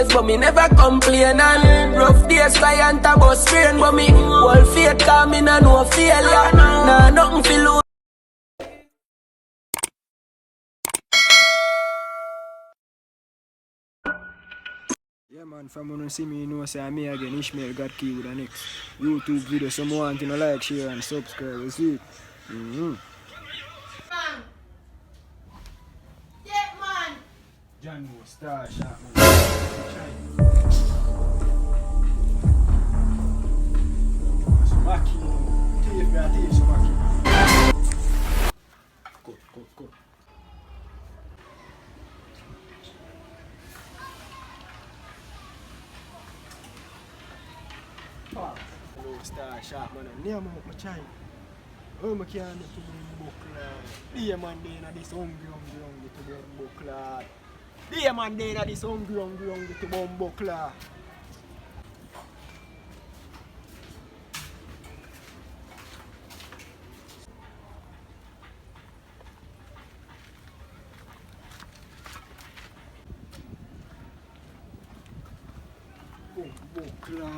rough, but me never complain. And rough days, client a bus train, but me whole faith, cause me nah no failure. Nah, nothing fi lose. Yeah man, from when you see me, you know say I'm me again, Ishmael got key with the next YouTube video. So more want to like, share and subscribe, you see it? John was star shot man. Ackee, thief me a thief some Ackee. Cut. Hello, star shot man. Near me up my child. Oh, I can't make to bring buckler. Dear man, they na this hungry to bring buckler. Dear man, they na this hungry to bring buckler. Buckler.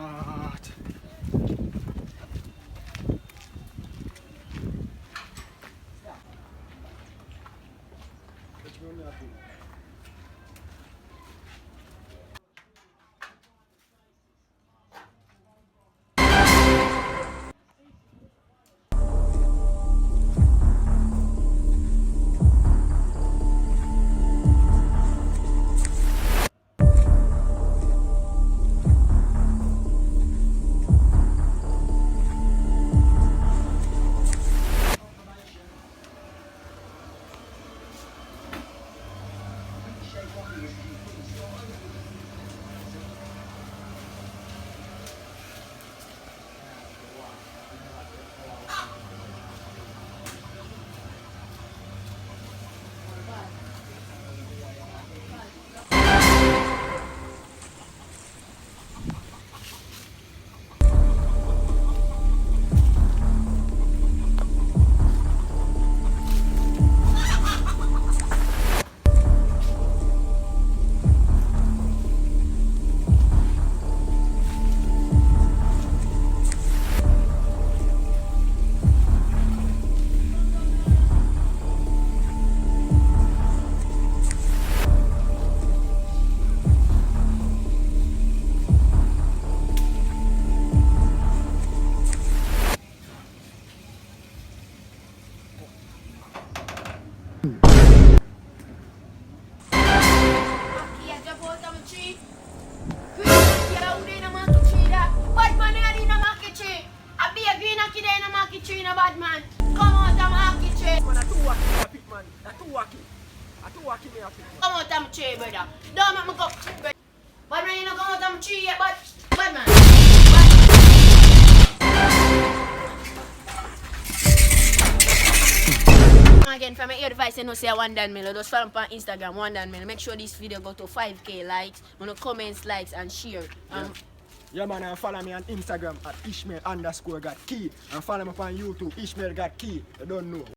Bad man, come out of my kitchen. Man, I too wacky, man. I too wacky, me a pick, man. Come out of my tree, brother. Don't make me go. Bad man, you don't come out of my tree yet, but bad man. Again, from my ear device, you know, say one Dan Miller. Just follow me on Instagram, one Dan Miller. Make sure this video go to 5k likes, comments, likes, and share. Yeah man, and follow me on Instagram at Ishmael_got key. And follow me on YouTube, Ishmael got key. You don't know.